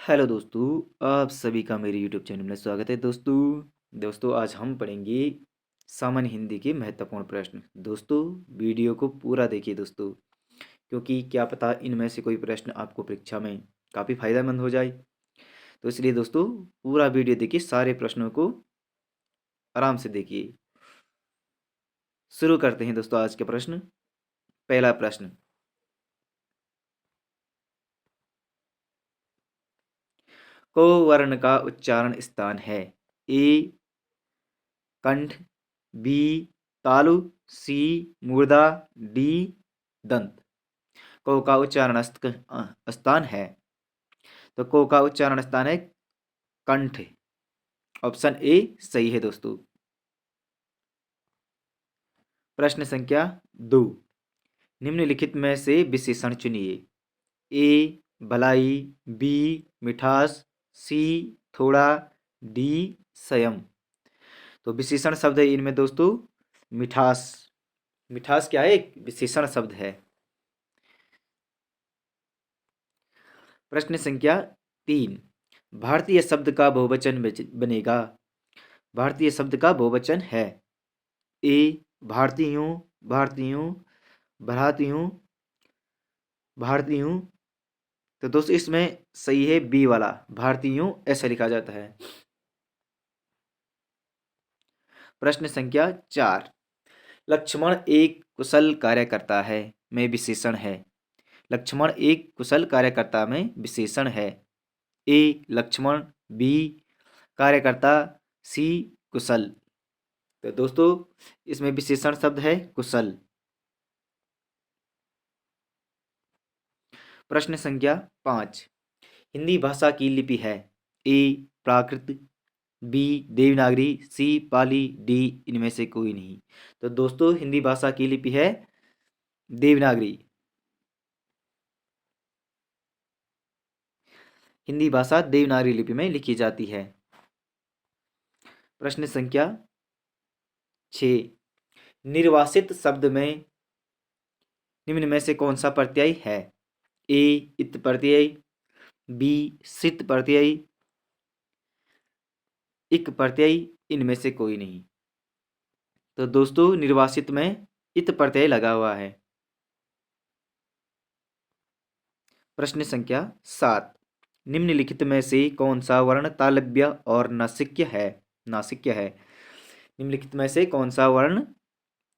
Hello दोस्तों, आप सभी का मेरे यूट्यूब चैनल में स्वागत है। दोस्तों आज हम पढ़ेंगे सामान्य हिंदी के महत्वपूर्ण प्रश्न। दोस्तों वीडियो को पूरा देखिए दोस्तों, क्योंकि क्या पता इनमें से कोई प्रश्न आपको परीक्षा में काफ़ी फायदेमंद हो जाए। तो इसलिए दोस्तों पूरा वीडियो देखिए, सारे प्रश्नों को आराम से देखिए। शुरू करते हैं दोस्तों आज के प्रश्न। पहला प्रश्न, को वर्ण का उच्चारण स्थान है? ए कंठ, बी तालु, सी मुर्दा, डी दंत। को का उच्चारण स्थान है, तो को का उच्चारण स्थान है कंठ। ऑप्शन ए सही है दोस्तों। प्रश्न संख्या 2, निम्नलिखित में से विशेषण चुनिए। ए भलाई, बी मिठास, सी थोड़ा, डी संयम। तो विशेषण शब्द है इनमें दोस्तों मिठास। मिठास क्या है? एक विशेषण शब्द है। प्रश्न संख्या 3, भारतीय शब्द का बहुवचन बनेगा। भारतीय शब्द का बहुवचन है ए भारतीयों, भारतीयों, भारतीयों, भारतीयों। तो दोस्तों इसमें सही है बी वाला, भारतीयों ऐसा लिखा जाता है। प्रश्न संख्या 4, लक्ष्मण एक कुशल कार्यकर्ता है में विशेषण है। लक्ष्मण एक कुशल कार्यकर्ता में विशेषण है। ए लक्ष्मण, बी कार्यकर्ता, सी कुशल। तो दोस्तों इसमें विशेषण शब्द है कुशल। प्रश्न संख्या 5, हिंदी भाषा की लिपि है। ए प्राकृत, बी देवनागरी, सी पाली, डी इनमें से कोई नहीं। तो दोस्तों हिंदी भाषा की लिपि है देवनागरी। हिंदी भाषा देवनागरी लिपि में लिखी जाती है। प्रश्न संख्या 6, निर्वासित शब्द में निम्न में से कौन सा प्रत्यय है? ए इत प्रत्यय, बी सित प्रत्यय, इक प्रत्यय इनमें से कोई नहीं। तो दोस्तों निर्वासित में इत प्रत्यय लगा हुआ है। प्रश्न संख्या 7, निम्नलिखित में से कौन सा वर्ण तालव्य और नासिक्य है? नासिक्य है। निम्नलिखित में से कौन सा वर्ण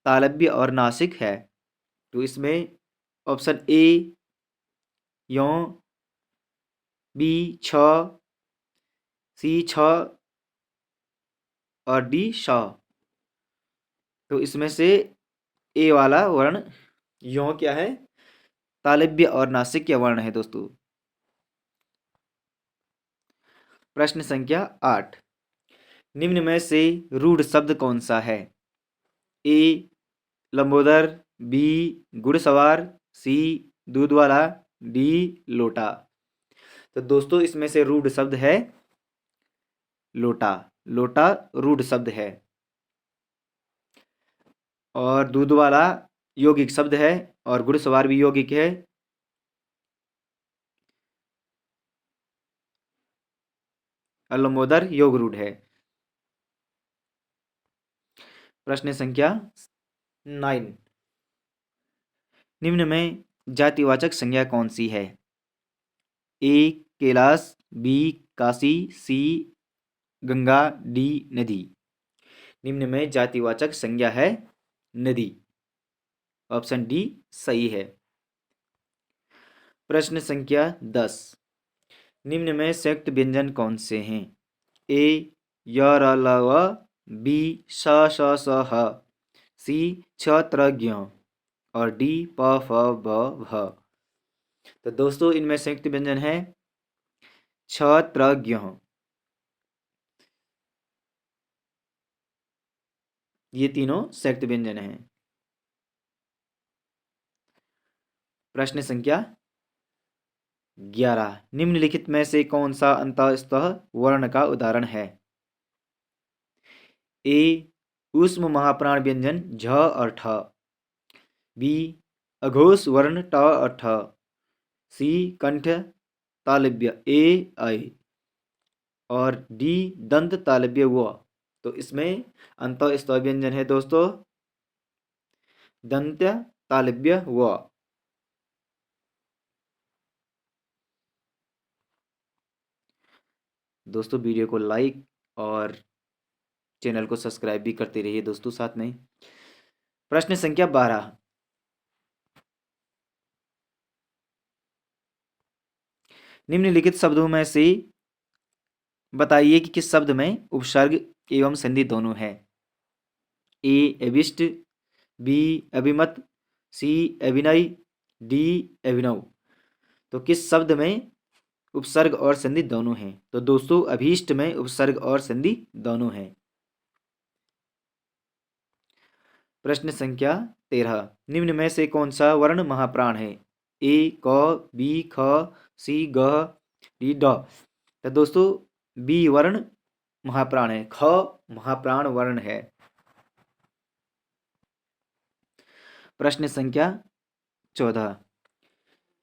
तालव्य और नासिक है? तो इसमें ऑप्शन ए यों, बी छ, सी छ और डी श। तो इसमें से ए वाला वर्ण यों क्या है? तालव्य और नासिक्य वर्ण है दोस्तों। प्रश्न संख्या 8, निम्न में से रूढ़ शब्द कौन सा है? ए लंबोदर, बी घुड़सवार, सी दूध वाला, डी लोटा। तो दोस्तों इसमें से रूढ़ शब्द है लोटा। लोटा रूढ़ शब्द है। और दूध वाला यौगिक शब्द है और घुड़सवार भी यौगिक है। और लंबोदर योग रूढ़ है। प्रश्न संख्या 9, निम्न में जातिवाचक संज्ञा कौन सी है? ए कैलाश, बी काशी, सी गंगा, डी नदी। निम्न में जातिवाचक संज्ञा है नदी। ऑप्शन डी सही है। प्रश्न संख्या 10, निम्न में संयुक्त व्यंजन कौन से हैं? ए य र ल व, बी स स स ह, सी छ त्र ज्ञ और डी प फ ब भ। तो दोस्तों इनमें संयुक्त व्यंजन है छ त्र ज्ञ। ये तीनों संयुक्त व्यंजन हैं। प्रश्न संख्या 11, निम्नलिखित में से कौन सा अंतःस्थ वर्ण का उदाहरण है? ए ऊष्म महाप्राण व्यंजन झ और ठ, बी अघोष वर्ण ट और ठ, सी कंठ तालव्य ए आई और डी दंत तालव्य व। तो इसमें अंतः स्तव व्यंजन है दोस्तों दंत्य तालव्य व। दोस्तों वीडियो को लाइक और चैनल को सब्सक्राइब भी करते रहिए दोस्तों साथ में। प्रश्न संख्या 12, निम्नलिखित शब्दों में से बताइए कि किस शब्द में उपसर्ग एवं संधि दोनों है। ए अभिष्ट, बी अभिमत, सी अभिनय, डी अभिनव। तो किस शब्द में उपसर्ग और संधि दोनों हैं? तो दोस्तों अभीष्ट में उपसर्ग और संधि दोनों हैं। प्रश्न संख्या 13, निम्न में से कौन सा वर्ण महाप्राण है? ए क, बी ख, सी ग, डी ड। तो दोस्तों बी वर्ण महाप्राण है, ख महाप्राण वर्ण है। प्रश्न संख्या 14,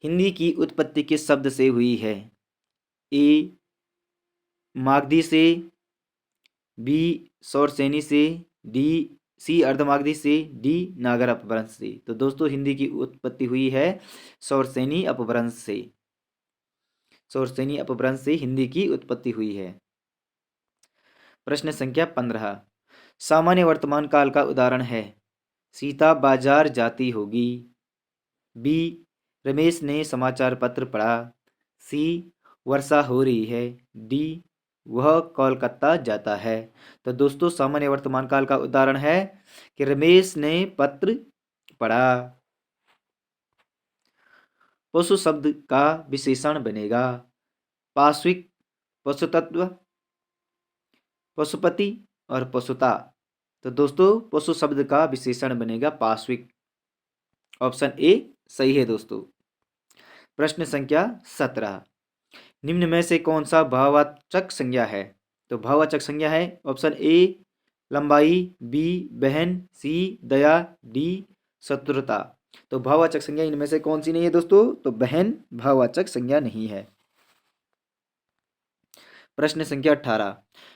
हिंदी की उत्पत्ति किस शब्द से हुई है? ए मागधी से, बी सौरसेनी से, सी अर्धमागधी से, डी नागर अपभ्रंश से। तो दोस्तों हिंदी की उत्पत्ति हुई है सौरसेनी अपभ्रंश से। सौरसेनी अपभ्रंश से हिंदी की उत्पत्ति हुई है। प्रश्न संख्या 15, सामान्य वर्तमान काल का उदाहरण है। सीता बाजार जाती होगी, बी रमेश ने समाचार पत्र पढ़ा, सी वर्षा हो रही है, डी वह कोलकाता जाता है। तो दोस्तों सामान्य वर्तमान काल का उदाहरण है कि रमेश ने पत्र पढ़ा। पशु शब्द का विशेषण बनेगा पाश्विक, पशुतत्व, पशुपति और पशुता। तो दोस्तों पशु शब्द का विशेषण बनेगा पाश्विक। ऑप्शन ए सही है दोस्तों। प्रश्न संख्या 17, निम्न में से कौन सा भाववाचक संज्ञा है? तो भाववाचक संज्ञा है ऑप्शन ए लंबाई, बी बहन, सी दया, डी शत्रुता। तो भाववाचक संज्ञा इनमें से कौन सी नहीं है दोस्तों? तो बहन भाववाचक संज्ञा नहीं है। प्रश्न संख्या 18,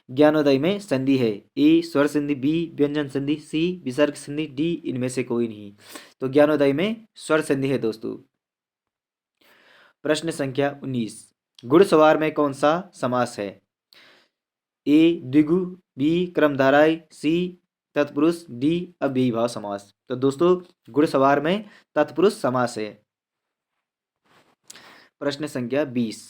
ज्ञानोदय में संधि है। ए स्वर संधि, बी व्यंजन संधि, सी विसर्ग संधि, डी इनमें से कोई नहीं। तो ज्ञानोदय में स्वर संधि है दोस्तों। प्रश्न संख्या 19, घुड़सवार में कौन सा समास है? ए द्विगु, बी क्रमधाराय, सी तत्पुरुष, डी अव्ययीभाव समास। तो दोस्तों घुड़सवार में तत्पुरुष समास है। प्रश्न संख्या 20,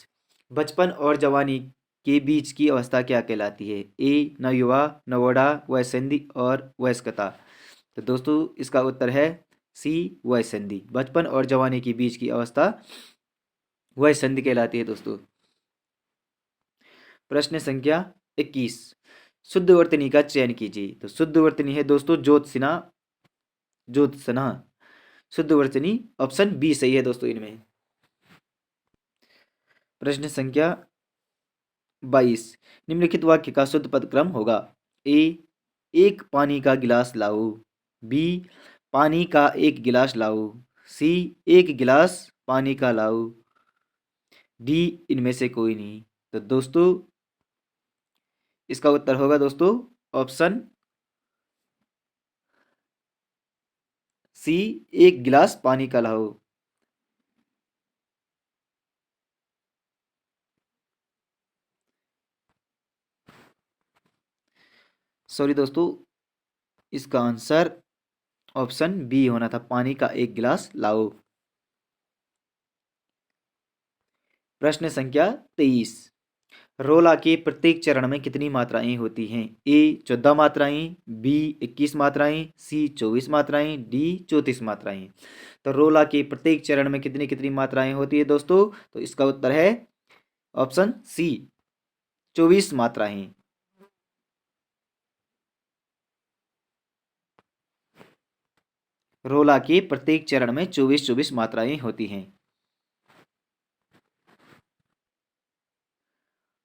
बचपन और जवानी के बीच की अवस्था क्या कहलाती है? ए नवयुवा, नवोढ़ा, वयस्संधि और वयस्कता। तो दोस्तों इसका उत्तर है सी वयस्संधि। बचपन और जवानी के बीच की अवस्था वयस्संधि कहलाती है दोस्तों। प्रश्न संख्या 21, शुद्ध वर्तनी का चयन कीजिए। तो शुद्ध वर्तनी है दोस्तों ज्योत्सना, ज्योत्सना। शुद्ध वर्तनी ऑप्शन बी सही है दोस्तों इनमें। प्रश्न संख्या 22, निम्नलिखित वाक्य का शुद्ध पद क्रम होगा। ए एक पानी का गिलास लाओ, बी पानी का एक गिलास लाओ, सी एक गिलास पानी का लाओ, डी इनमें से कोई नहीं। तो दोस्तों इसका उत्तर होगा दोस्तों ऑप्शन सी एक गिलास पानी का लाओ। सॉरी दोस्तों इसका आंसर ऑप्शन बी होना था, पानी का एक गिलास लाओ। प्रश्न संख्या 23, रोला के प्रत्येक चरण में कितनी मात्राएं होती हैं? ए 14 मात्राएं, बी 21 मात्राएं, सी 24 मात्राएं, डी 34 मात्राएं। तो रोला के प्रत्येक चरण में कितनी कितनी मात्राएं होती है दोस्तों? तो इसका उत्तर है ऑप्शन सी 24 मात्राएं। रोला के प्रत्येक चरण में 24 मात्राएं होती हैं।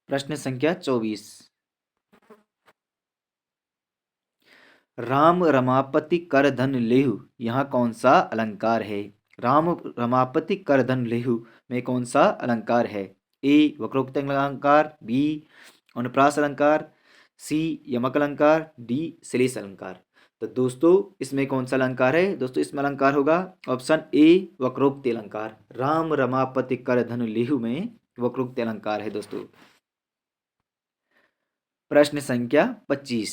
प्रश्न संख्या 24, राम रमापति कर धन लेहु यहाँ कौन सा अलंकार है? राम रमापति कर धन लेहु में कौन सा अलंकार है? ए वक्रोक्त अलंकार, बी अनुप्रास अलंकार, सी यमक अलंकार, डी श्लेष अलंकार। तो दोस्तों इसमें कौन सा अलंकार है? दोस्तों इसमें अलंकार होगा ऑप्शन ए वक्रोक्ति अलंकार। राम रमापति कर धनु लेहु में वक्रोक्ति अलंकार है दोस्तों। प्रश्न संख्या 25,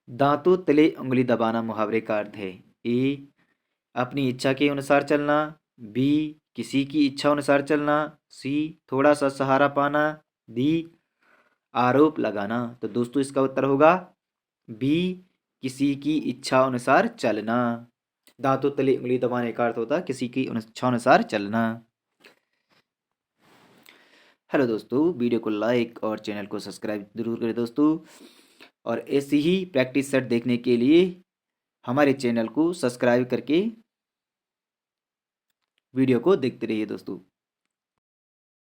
दांतों तले उंगली दबाना मुहावरे का अर्थ है? ए अपनी इच्छा के अनुसार चलना, बी किसी की इच्छा अनुसार चलना, सी थोड़ा सा सहारा पाना, डी आरोप लगाना। तो दोस्तों इसका उत्तर होगा बी किसी की इच्छा अनुसार चलना। दांतों तले उंगली दबाने का अर्थ होता है किसी की इच्छा अनुसार चलना। हेलो दोस्तों, वीडियो को लाइक और चैनल को सब्सक्राइब जरूर करें दोस्तों, और ऐसी ही प्रैक्टिस सेट देखने के लिए हमारे चैनल को सब्सक्राइब करके वीडियो को देखते रहिए दोस्तों।